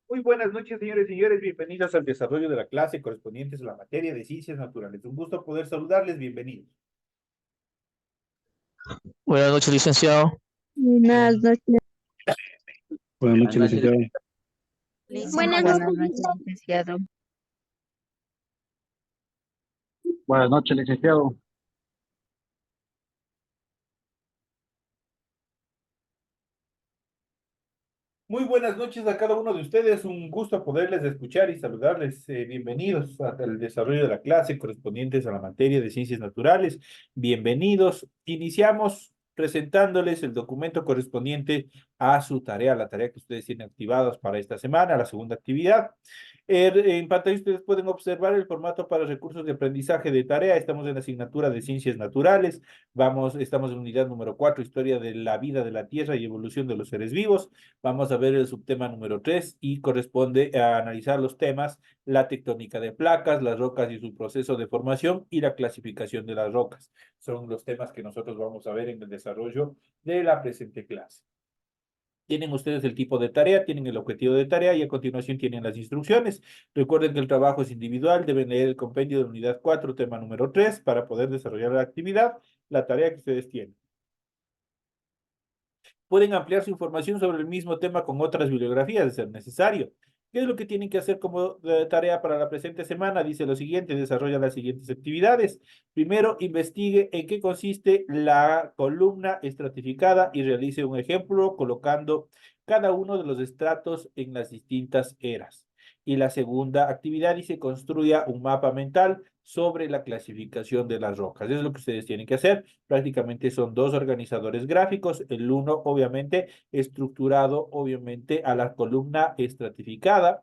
Muy buenas noches, señores y señores. Bienvenidos al desarrollo de la clase correspondientes a la materia de ciencias naturales. Un gusto poder saludarles. Bienvenidos. Buenas noches, licenciado. Buenas noches. Buenas Buenas noches, noches, licenciado. Buenas buenas noches. noches, licenciado. Buenas noches, licenciado. Muy buenas noches a cada uno de ustedes. Un gusto poderles escuchar y saludarles. Bienvenidos al desarrollo de la clase correspondientes a la materia de ciencias naturales. Bienvenidos. Iniciamos presentándoles el documento correspondiente a su tarea, la tarea que ustedes tienen activados para esta semana, la segunda actividad. En pantalla ustedes pueden observar el formato para recursos de aprendizaje de tarea. Estamos en la asignatura de ciencias naturales. Estamos en unidad número 4, historia de la vida de la Tierra y evolución de los seres vivos. Vamos a ver el subtema número 3 y corresponde a analizar los temas, la tectónica de placas, las rocas y su proceso de formación y la clasificación de las rocas. Son los temas que nosotros vamos a ver en el desarrollo de la presente clase. Tienen ustedes el tipo de tarea, tienen el objetivo de tarea y a continuación tienen las instrucciones. Recuerden que el trabajo es individual, deben leer el compendio de la unidad 4, tema número 3, para poder desarrollar la actividad, la tarea que ustedes tienen. Pueden ampliar su información sobre el mismo tema con otras bibliografías, de ser necesario. ¿Qué es lo que tienen que hacer como tarea para la presente semana? Dice lo siguiente, desarrolla las siguientes actividades. Primero, investigue en qué consiste la columna estratificada y realice un ejemplo colocando cada uno de los estratos en las distintas eras. Y la segunda actividad dice construya un mapa mental sobre la clasificación de las rocas. Eso es lo que ustedes tienen que hacer. Prácticamente son dos organizadores gráficos. El uno, obviamente, estructurado, obviamente, a la columna estratificada,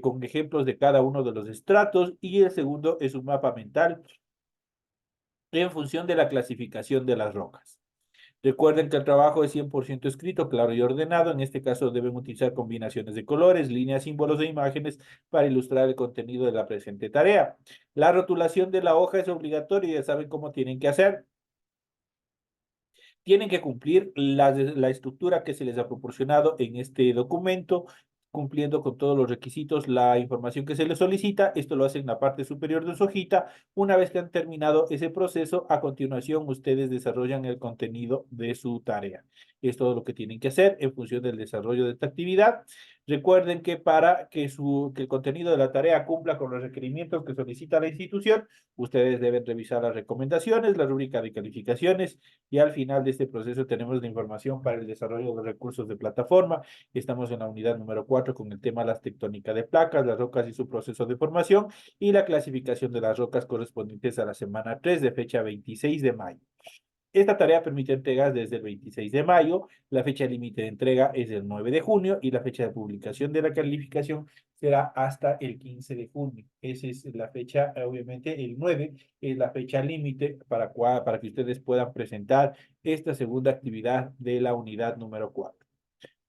con ejemplos de cada uno de los estratos. Y el segundo es un mapa mental en función de la clasificación de las rocas. Recuerden que el trabajo es 100% escrito, claro y ordenado. En este caso deben utilizar combinaciones de colores, líneas, símbolos e imágenes para ilustrar el contenido de la presente tarea. La rotulación de la hoja es obligatoria, ya saben cómo tienen que hacer. Tienen que cumplir la estructura que se les ha proporcionado en este documento, cumpliendo con todos los requisitos, la información que se les solicita. Esto lo hacen en la parte superior de su hojita. Una vez que han terminado ese proceso, a continuación ustedes desarrollan el contenido de su tarea. Es todo lo que tienen que hacer en función del desarrollo de esta actividad. Recuerden que para que el contenido de la tarea cumpla con los requerimientos que solicita la institución, ustedes deben revisar las recomendaciones, la rúbrica de calificaciones y al final de este proceso tenemos la información para el desarrollo de recursos de plataforma. Estamos en la unidad número 4 con el tema las tectónicas de placas, las rocas y su proceso de formación y la clasificación de las rocas correspondientes a la semana 3 de fecha 26 de mayo. Esta tarea permite entregas desde el 26 de mayo, la fecha límite de entrega es el 9 de junio y la fecha de publicación de la calificación será hasta el 15 de junio. Esa es la fecha, obviamente el 9 es la fecha límite para que ustedes puedan presentar esta segunda actividad de la unidad número 4.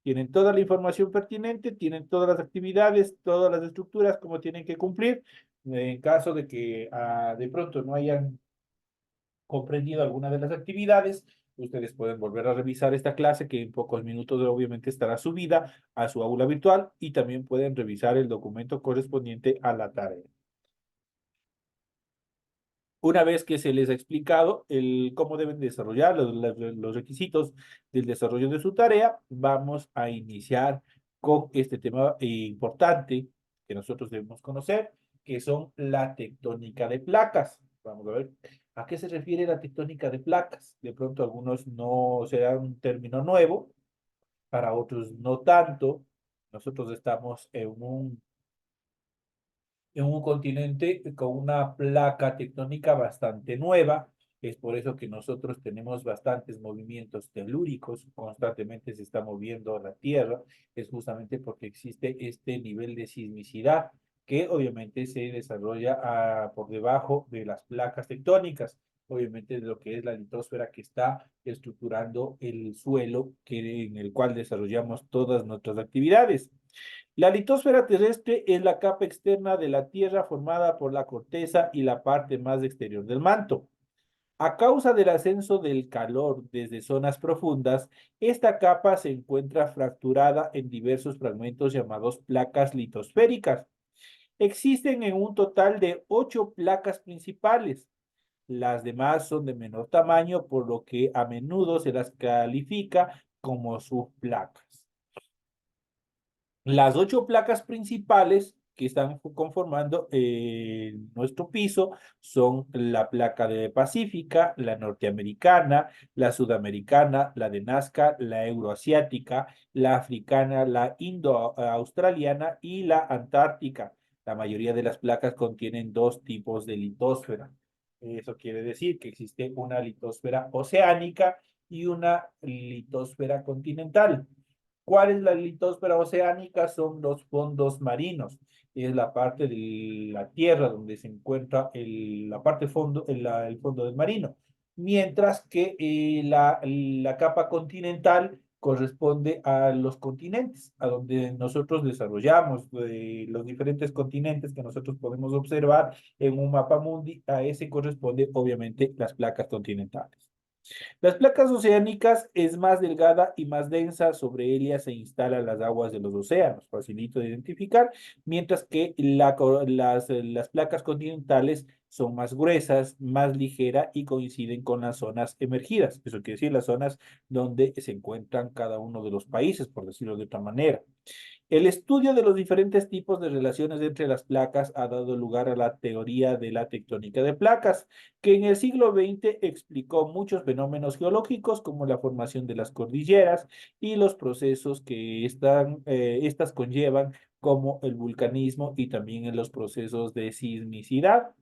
Tienen toda la información pertinente, tienen todas las actividades, todas las estructuras, como tienen que cumplir. En caso de que de pronto no hayan comprendido alguna de las actividades, ustedes pueden volver a revisar esta clase que en pocos minutos obviamente estará subida a su aula virtual y también pueden revisar el documento correspondiente a la tarea. Una vez que se les ha explicado cómo deben desarrollar los requisitos del desarrollo de su tarea, vamos a iniciar con este tema importante que nosotros debemos conocer, que son la tectónica de placas. Vamos a ver a qué se refiere la tectónica de placas. De pronto algunos no será un término nuevo, para otros no tanto. Nosotros estamos en un continente con una placa tectónica bastante nueva. Es por eso que nosotros tenemos bastantes movimientos telúricos, constantemente se está moviendo la Tierra, es justamente porque existe este nivel de sismicidad que obviamente se desarrolla por debajo de las placas tectónicas, obviamente de lo que es la litosfera que está estructurando el suelo en el cual desarrollamos todas nuestras actividades. La litosfera terrestre es la capa externa de la Tierra formada por la corteza y la parte más exterior del manto. A causa del ascenso del calor desde zonas profundas, esta capa se encuentra fracturada en diversos fragmentos llamados placas litosféricas. Existen en un total de 8 placas principales. Las demás son de menor tamaño, por lo que a menudo se las califica como subplacas. Las 8 placas principales que están conformando nuestro piso son la placa de Pacífica, la norteamericana, la sudamericana, la de Nazca, la euroasiática, la africana, la indo-australiana y la antártica. La mayoría de las placas contienen dos tipos de litósfera. Eso quiere decir que existe una litósfera oceánica y una litósfera continental. ¿Cuál es la litósfera oceánica? Son los fondos marinos. Es la parte de la tierra donde se encuentra la parte fondo, el fondo del marino. Mientras que la capa continental corresponde a los continentes, a donde nosotros desarrollamos los diferentes continentes que nosotros podemos observar en un mapa mundi. A ese corresponde obviamente las placas continentales. Las placas oceánicas es más delgada y más densa, sobre ellas se instalan las aguas de los océanos, facilito de identificar, mientras que las placas continentales son más gruesas, más ligeras y coinciden con las zonas emergidas, eso quiere decir las zonas donde se encuentran cada uno de los países, por decirlo de otra manera. El estudio de los diferentes tipos de relaciones entre las placas ha dado lugar a la teoría de la tectónica de placas, que en el siglo XX explicó muchos fenómenos geológicos como la formación de las cordilleras y los procesos que estas conllevan, como el vulcanismo y también en los procesos de sismicidad.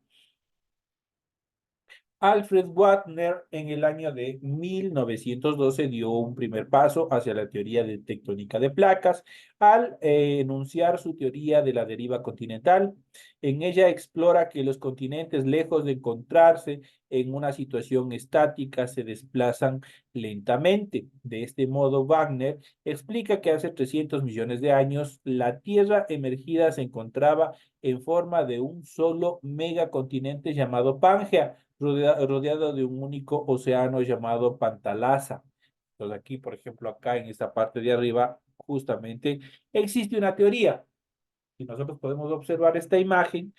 Alfred Wagner en el año de 1912 dio un primer paso hacia la teoría de tectónica de placas al enunciar su teoría de la deriva continental. En ella explora que los continentes, lejos de encontrarse en una situación estática, se desplazan lentamente. De este modo, Wagner explica que hace 300 millones de años la Tierra emergida se encontraba en forma de un solo megacontinente llamado Pangea, rodeado de un único océano llamado Pantalasa. Entonces aquí, por ejemplo, acá en esta parte de arriba, justamente existe una teoría. Si nosotros podemos observar esta imagen,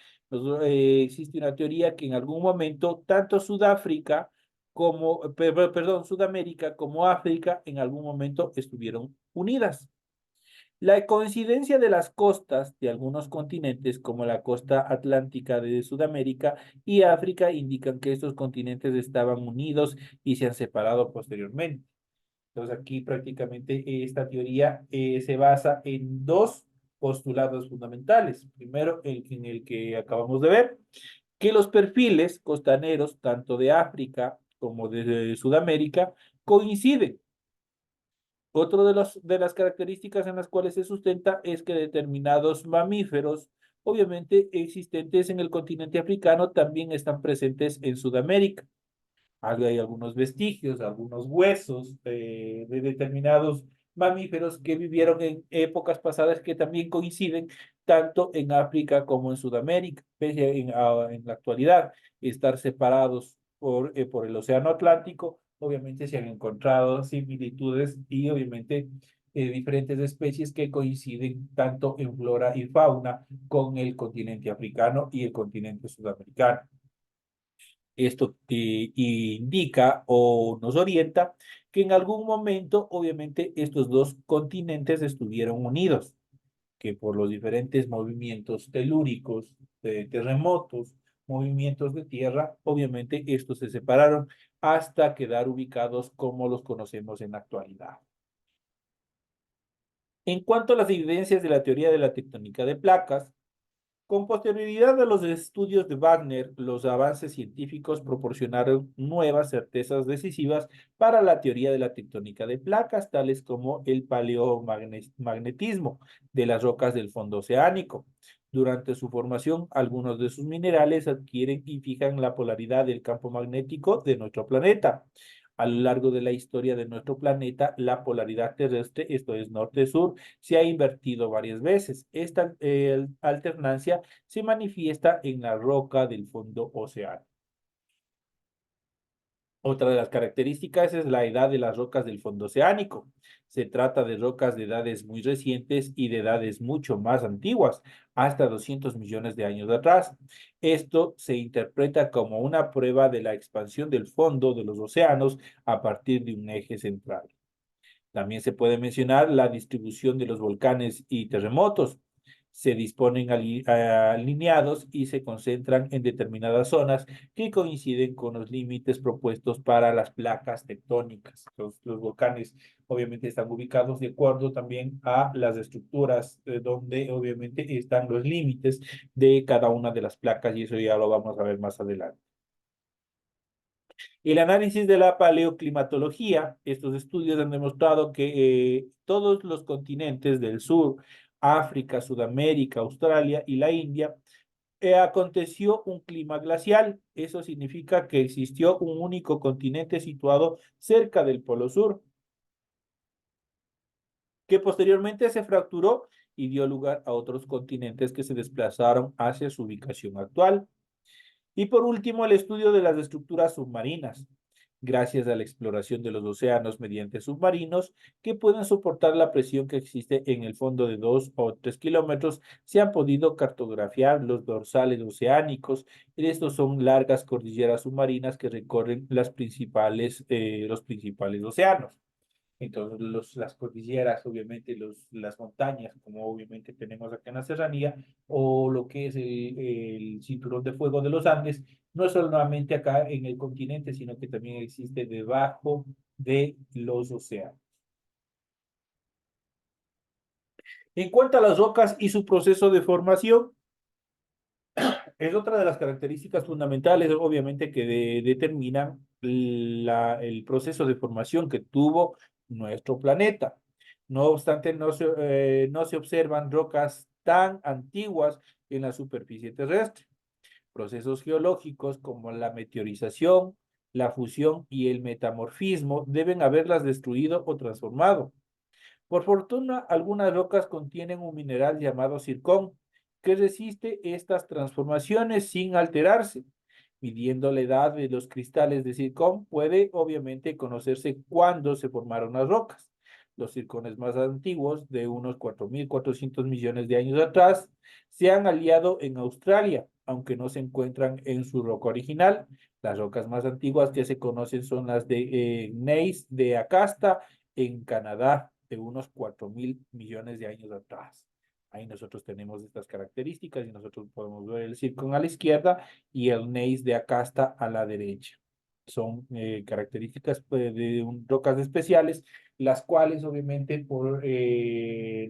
existe una teoría que en algún momento tanto Sudáfrica como, perdón, Sudamérica como África en algún momento estuvieron unidas. La coincidencia de las costas de algunos continentes, como la costa atlántica de Sudamérica y África, indican que estos continentes estaban unidos y se han separado posteriormente. Entonces aquí prácticamente esta teoría se basa en dos postulados fundamentales. Primero, en el que acabamos de ver, que los perfiles costaneros, tanto de África como de Sudamérica, coinciden. Otro de las características en las cuales se sustenta es que determinados mamíferos, obviamente existentes en el continente africano, también están presentes en Sudamérica. Hay algunos vestigios, algunos huesos de determinados mamíferos que vivieron en épocas pasadas que también coinciden tanto en África como en Sudamérica, pese en la actualidad estar separados por el Océano Atlántico. Obviamente se han encontrado similitudes y obviamente diferentes especies que coinciden tanto en flora y fauna con el continente africano y el continente sudamericano. Esto indica o nos orienta que en algún momento, obviamente, estos dos continentes estuvieron unidos, que por los diferentes movimientos telúricos, terremotos, movimientos de tierra, obviamente estos se separaron hasta quedar ubicados como los conocemos en la actualidad. En cuanto a las evidencias de la teoría de la tectónica de placas, con posterioridad a los estudios de Wagner, los avances científicos proporcionaron nuevas certezas decisivas para la teoría de la tectónica de placas, tales como el paleomagnetismo de las rocas del fondo oceánico. Durante su formación, algunos de sus minerales adquieren y fijan la polaridad del campo magnético de nuestro planeta. A lo largo de la historia de nuestro planeta, la polaridad terrestre, esto es norte-sur, se ha invertido varias veces. Esta alternancia se manifiesta en la roca del fondo oceánico. Otra de las características es la edad de las rocas del fondo oceánico. Se trata de rocas de edades muy recientes y de edades mucho más antiguas, hasta 200 millones de años atrás. Esto se interpreta como una prueba de la expansión del fondo de los océanos a partir de un eje central. También se puede mencionar la distribución de los volcanes y terremotos. Se disponen alineados y se concentran en determinadas zonas que coinciden con los límites propuestos para las placas tectónicas. Los volcanes obviamente están ubicados de acuerdo también a las estructuras donde obviamente están los límites de cada una de las placas y eso ya lo vamos a ver más adelante. El análisis de la paleoclimatología, estos estudios han demostrado que todos los continentes del sur, África, Sudamérica, Australia y la India, aconteció un clima glacial. Eso significa que existió un único continente situado cerca del Polo Sur, que posteriormente se fracturó y dio lugar a otros continentes que se desplazaron hacia su ubicación actual. Y por último, el estudio de las estructuras submarinas, gracias a la exploración de los océanos mediante submarinos que pueden soportar la presión que existe en el fondo de 2 o 3 kilómetros, se han podido cartografiar los dorsales oceánicos. Estos son largas cordilleras submarinas que recorren los principales océanos. Entonces, las cordilleras, obviamente, las montañas, como obviamente tenemos acá en la serranía, o lo que es el cinturón de fuego de los Andes, no es solamente acá en el continente, sino que también existe debajo de los océanos. En cuanto a las rocas y su proceso de formación, es otra de las características fundamentales, obviamente, que determinan el proceso de formación que tuvo nuestro planeta. No obstante, no se observan rocas tan antiguas en la superficie terrestre. Procesos geológicos como la meteorización, la fusión y el metamorfismo deben haberlas destruido o transformado. Por fortuna, algunas rocas contienen un mineral llamado zircón, que resiste estas transformaciones sin alterarse. Midiendo la edad de los cristales de zircón, puede obviamente conocerse cuándo se formaron las rocas. Los zircones más antiguos, de unos 4.400 millones de años atrás, se han aliado en Australia, aunque no se encuentran en su roca original. Las rocas más antiguas que se conocen son las de Gneiss de Acasta en Canadá, de unos 4.000 millones de años atrás. Ahí nosotros tenemos estas características y nosotros podemos ver el zircón a la izquierda y el gneiss de Acasta a la derecha. Son características de rocas especiales, las cuales obviamente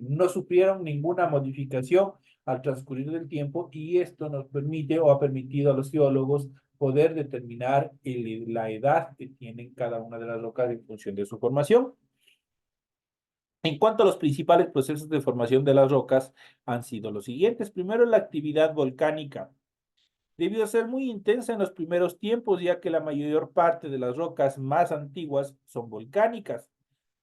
no sufrieron ninguna modificación al transcurrir del tiempo y esto nos permite o ha permitido a los geólogos poder determinar la edad que tienen cada una de las rocas en función de su formación. En cuanto a los principales procesos de formación de las rocas, han sido los siguientes. Primero, la actividad volcánica. Debió ser muy intensa en los primeros tiempos, ya que la mayor parte de las rocas más antiguas son volcánicas.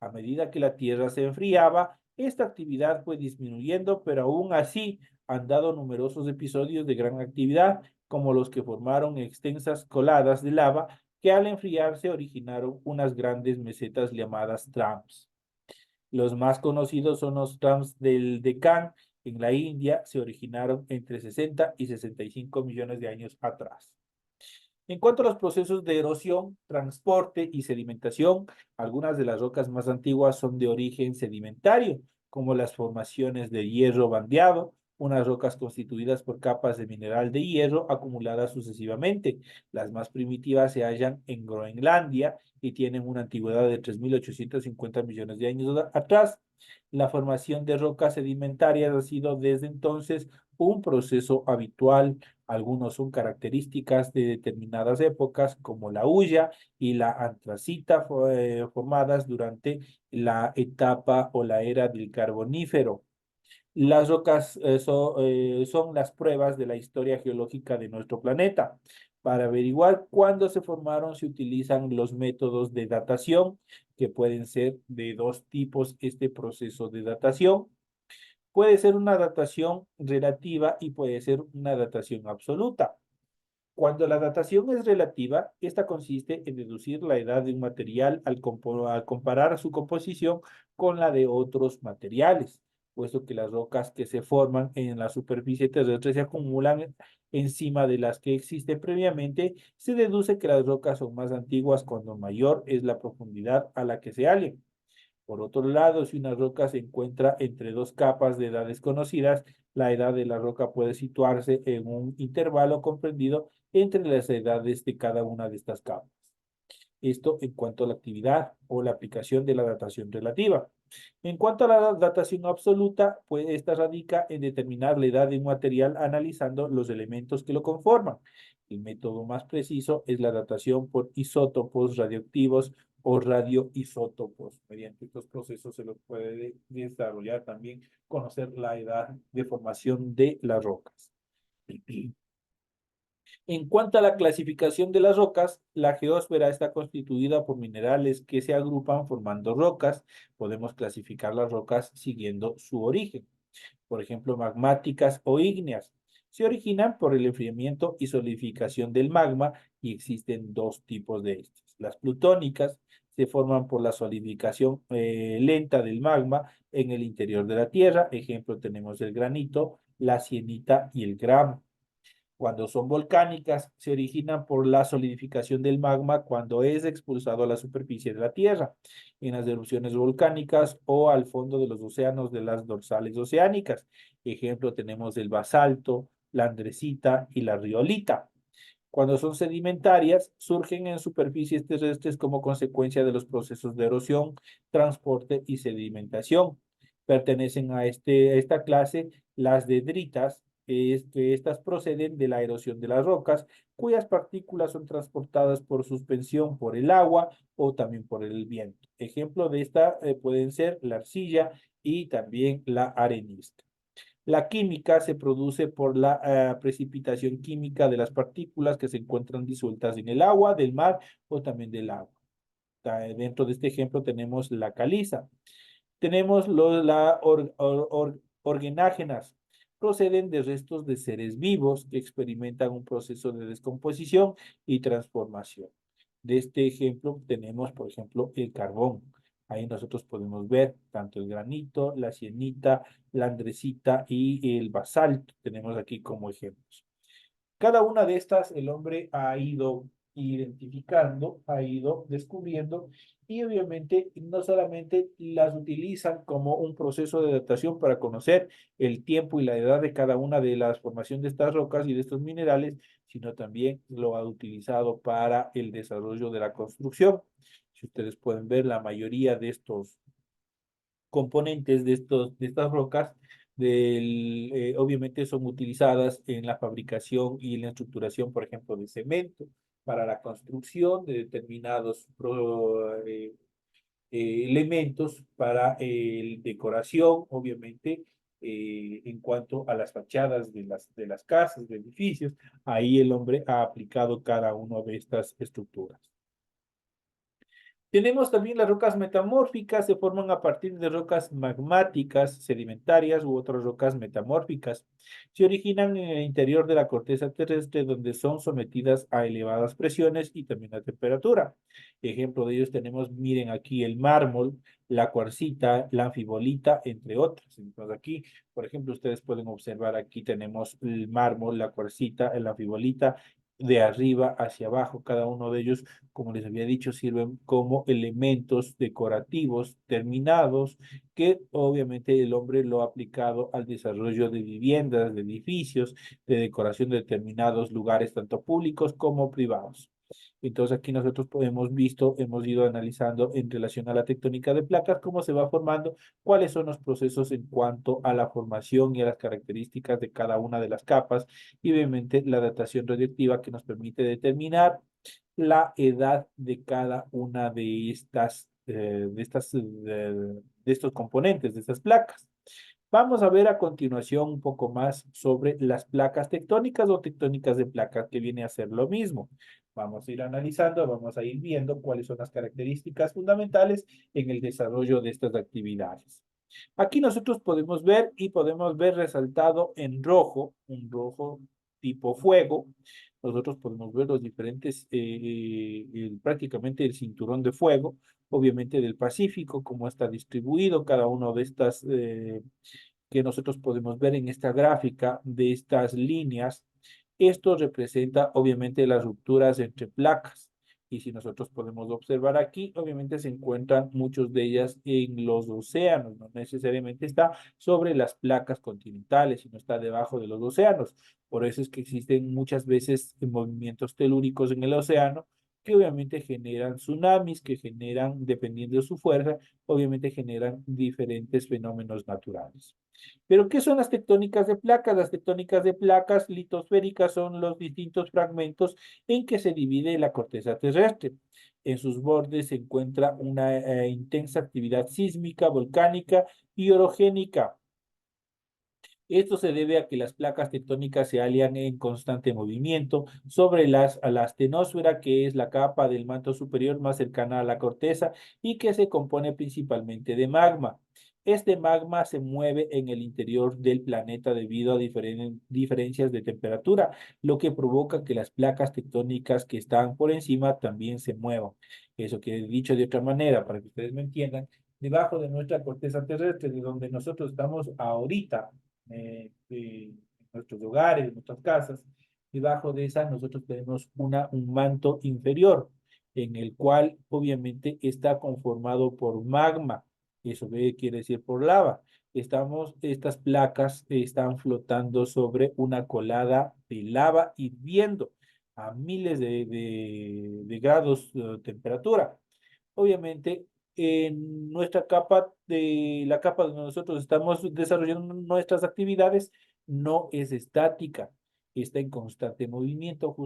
A medida que la Tierra se enfriaba, esta actividad fue disminuyendo, pero aún así han dado numerosos episodios de gran actividad, como los que formaron extensas coladas de lava que al enfriarse originaron unas grandes mesetas llamadas trams. Los más conocidos son los trams del Deccan en la India, se originaron entre 60 y 65 millones de años atrás. En cuanto a los procesos de erosión, transporte y sedimentación, algunas de las rocas más antiguas son de origen sedimentario, como las formaciones de hierro bandeado, unas rocas constituidas por capas de mineral de hierro acumuladas sucesivamente. Las más primitivas se hallan en Groenlandia y tienen una antigüedad de 3.850 millones de años atrás. La formación de rocas sedimentarias ha sido desde entonces un proceso habitual. Algunos son características de determinadas épocas, como la hulla y la antracita, formadas durante la etapa o la era del Carbonífero. Las rocas son las pruebas de la historia geológica de nuestro planeta. Para averiguar cuándo se formaron, se utilizan los métodos de datación, que pueden ser de dos tipos este proceso de datación. Puede ser una datación relativa y puede ser una datación absoluta. Cuando la datación es relativa, esta consiste en deducir la edad de un material al comparar su composición con la de otros materiales, puesto que las rocas que se forman en la superficie terrestre se acumulan encima de las que existen previamente, se deduce que las rocas son más antiguas cuando mayor es la profundidad a la que se hallan. Por otro lado, si una roca se encuentra entre dos capas de edad desconocidas, la edad de la roca puede situarse en un intervalo comprendido entre las edades de cada una de estas capas. Esto en cuanto a la actividad o la aplicación de la datación relativa. En cuanto a la datación absoluta, pues esta radica en determinar la edad de un material analizando los elementos que lo conforman. El método más preciso es la datación por isótopos radioactivos o radioisótopos. Mediante estos procesos se los puede desarrollar también, conocer la edad de formación de las rocas. En cuanto a la clasificación de las rocas, la geósfera está constituida por minerales que se agrupan formando rocas. Podemos clasificar las rocas siguiendo su origen. Por ejemplo, magmáticas o ígneas. Se originan por el enfriamiento y solidificación del magma y existen dos tipos de estas. Las plutónicas se forman por la solidificación lenta del magma en el interior de la Tierra. Ejemplo, tenemos el granito, la sienita y el gramo. Cuando son volcánicas, se originan por la solidificación del magma cuando es expulsado a la superficie de la Tierra, en las erupciones volcánicas o al fondo de los océanos de las dorsales oceánicas. Ejemplo, tenemos el basalto, la andesita y la riolita. Cuando son sedimentarias, surgen en superficies terrestres como consecuencia de los procesos de erosión, transporte y sedimentación. Pertenecen a esta clase las dendritas, que estas proceden de la erosión de las rocas, cuyas partículas son transportadas por suspensión por el agua o también por el viento. Ejemplo de esta pueden ser la arcilla y también la arenisca. La química se produce por la precipitación química de las partículas que se encuentran disueltas en el agua, del mar o también del agua. Dentro de este ejemplo tenemos la caliza. Tenemos las organágenas. Proceden de restos de seres vivos que experimentan un proceso de descomposición y transformación. De este ejemplo tenemos, por ejemplo, el carbón. Ahí nosotros podemos ver tanto el granito, la sienita, la andesita y el basalto. Tenemos aquí como ejemplos. Cada una de estas el hombre ha ido identificando, ha ido descubriendo y obviamente no solamente las utilizan como un proceso de datación para conocer el tiempo y la edad de cada una de las formaciones de estas rocas y de estos minerales, sino también lo ha utilizado para el desarrollo de la construcción. Si ustedes pueden ver, la mayoría de estos componentes de estas rocas, obviamente son utilizadas en la fabricación y en la estructuración, por ejemplo, de cemento, para la construcción de determinados elementos para decoración, obviamente, en cuanto a las fachadas de las casas, de edificios. Ahí el hombre ha aplicado cada una de estas estructuras. Tenemos también las rocas metamórficas, se forman a partir de rocas magmáticas, sedimentarias u otras rocas metamórficas. Se originan en el interior de la corteza terrestre donde son sometidas a elevadas presiones y también a temperatura. Ejemplo de ellos tenemos, miren aquí el mármol, la cuarcita, la anfibolita, entre otras. Entonces aquí, por ejemplo, ustedes pueden observar, aquí tenemos el mármol, la cuarcita, el anfibolita, de arriba hacia abajo. Cada uno de ellos, como les había dicho, sirven como elementos decorativos terminados que obviamente el hombre lo ha aplicado al desarrollo de viviendas, de edificios, de decoración de determinados lugares, tanto públicos como privados. Entonces aquí nosotros hemos visto, hemos ido analizando en relación a la tectónica de placas, cómo se va formando, cuáles son los procesos en cuanto a la formación y a las características de cada una de las capas y obviamente la datación radioactiva que nos permite determinar la edad de cada una de estos componentes, de estas placas. Vamos a ver a continuación un poco más sobre las placas tectónicas o tectónicas de placas, que viene a ser lo mismo. Vamos a ir analizando, vamos a ir viendo cuáles son las características fundamentales en el desarrollo de estas actividades. Aquí nosotros podemos ver y podemos ver resaltado en rojo, un rojo tipo fuego, nosotros podemos ver los diferentes, prácticamente el cinturón de fuego, obviamente del Pacífico, cómo está distribuido cada uno de estas que nosotros podemos ver en esta gráfica de estas líneas. Esto representa obviamente las rupturas entre placas. Y si nosotros podemos observar aquí, obviamente se encuentran muchas de ellas en los océanos, no necesariamente está sobre las placas continentales, sino está debajo de los océanos. Por eso es que existen muchas veces movimientos telúricos en el océano que obviamente generan tsunamis, que generan, dependiendo de su fuerza, obviamente generan diferentes fenómenos naturales. Pero, ¿qué son las tectónicas de placas? Las tectónicas de placas litosféricas son los distintos fragmentos en que se divide la corteza terrestre. En sus bordes se encuentra una intensa actividad sísmica, volcánica y orogénica. Esto se debe a que las placas tectónicas se hallan en constante movimiento sobre a la astenosfera, que es la capa del manto superior más cercana a la corteza y que se compone principalmente de magma. Este magma se mueve en el interior del planeta debido a diferencias de temperatura, lo que provoca que las placas tectónicas que están por encima también se muevan. Eso que dicho de otra manera, para que ustedes me entiendan, debajo de nuestra corteza terrestre, de donde nosotros estamos ahorita, en nuestros hogares, en nuestras casas. Debajo de esa nosotros tenemos un manto inferior, en el cual obviamente está conformado por magma. Eso quiere decir por lava. Estas placas están flotando sobre una colada de lava hirviendo a miles de grados de temperatura. Obviamente, en nuestra capa, de la capa donde nosotros estamos desarrollando nuestras actividades, no es estática, está en constante movimiento,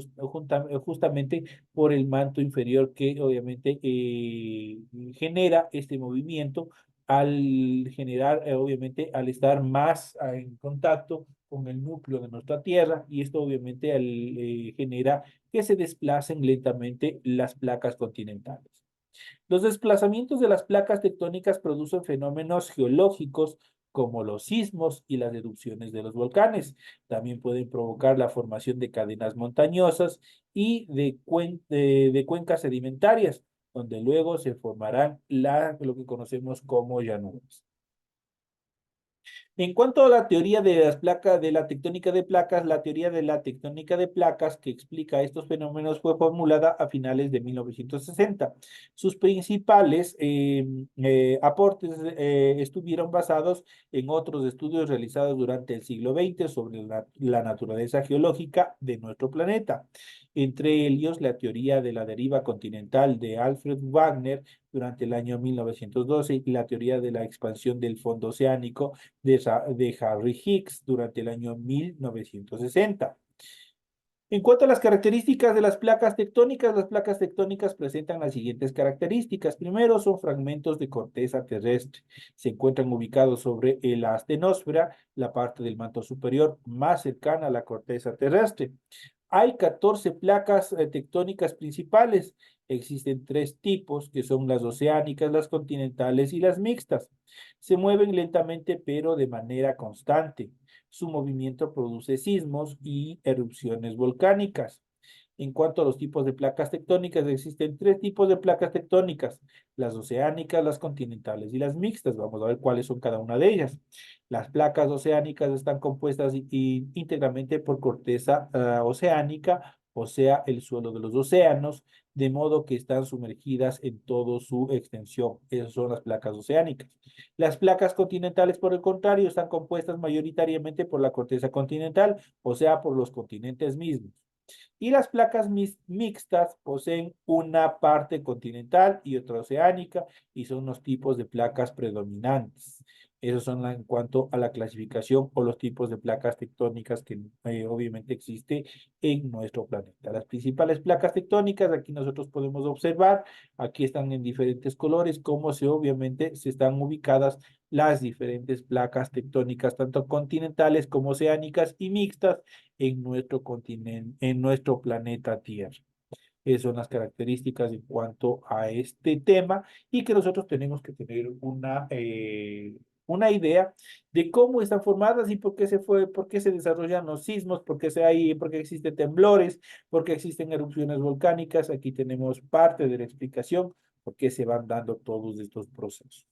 justamente por el manto inferior que obviamente genera este movimiento al generar, obviamente, al estar más en contacto con el núcleo de nuestra Tierra, y esto obviamente genera que se desplacen lentamente las placas continentales. Los desplazamientos de las placas tectónicas producen fenómenos geológicos como los sismos y las erupciones de los volcanes. También pueden provocar la formación de cadenas montañosas y de cuencas sedimentarias, donde luego se formarán lo que conocemos como llanuras. En cuanto a la teoría de las placas, de la tectónica de placas, la teoría de la tectónica de placas que explica estos fenómenos fue formulada a finales de 1960. Sus principales aportes estuvieron basados en otros estudios realizados durante el siglo XX sobre la naturaleza geológica de nuestro planeta. Entre ellos, la teoría de la deriva continental de Alfred Wagner durante el año 1912 y la teoría de la expansión del fondo oceánico de Harry Higgs durante el año 1960. En cuanto a las características de las placas tectónicas presentan las siguientes características. Primero, son fragmentos de corteza terrestre. Se encuentran ubicados sobre la astenosfera, la parte del manto superior más cercana a la corteza terrestre. Hay 14 placas tectónicas principales. Existen 3 tipos, que son las oceánicas, las continentales y las mixtas. Se mueven lentamente, pero de manera constante. Su movimiento produce sismos y erupciones volcánicas. En cuanto a los tipos de placas tectónicas, existen 3 tipos de placas tectónicas: las oceánicas, las continentales y las mixtas. Vamos a ver cuáles son cada una de ellas. Las placas oceánicas están compuestas íntegramente por corteza oceánica, o sea, el suelo de los océanos, de modo que están sumergidas en toda su extensión. Esas son las placas oceánicas. Las placas continentales, por el contrario, están compuestas mayoritariamente por la corteza continental, o sea, por los continentes mismos. Y las placas mixtas poseen una parte continental y otra oceánica, y son los tipos de placas predominantes. Esos son en cuanto a la clasificación o los tipos de placas tectónicas que obviamente existe en nuestro planeta. Las principales placas tectónicas, aquí nosotros podemos observar, aquí están en diferentes colores, como obviamente se están ubicadas las diferentes placas tectónicas, tanto continentales como oceánicas y mixtas, en nuestro continente, en nuestro planeta Tierra. Esas son las características en cuanto a este tema, y que nosotros tenemos que tener una idea de cómo están formadas y por qué se desarrollan los sismos, por qué existen temblores, por qué existen erupciones volcánicas. Aquí tenemos parte de la explicación por qué se van dando todos estos procesos.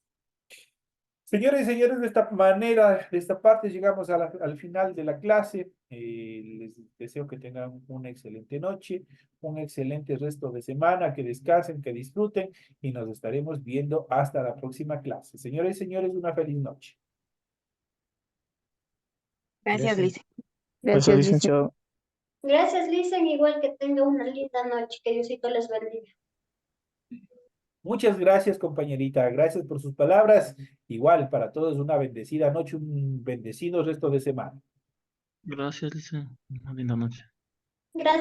Señores y señores, de esta manera, de esta parte, llegamos al final de la clase. Les deseo que tengan una excelente noche, un excelente resto de semana, que descansen, que disfruten y nos estaremos viendo hasta la próxima clase. Señores y señores, una feliz noche. Gracias, Gracias. Lice. Gracias, Lice. licenciado. Gracias, Lisen. Igual que tenga una linda noche. Que Diosito les bendiga. Muchas gracias, compañerita. Gracias por sus palabras. Igual para todos una bendecida noche, un bendecido resto de semana. Gracias, licenciado. Una linda noche. Gracias.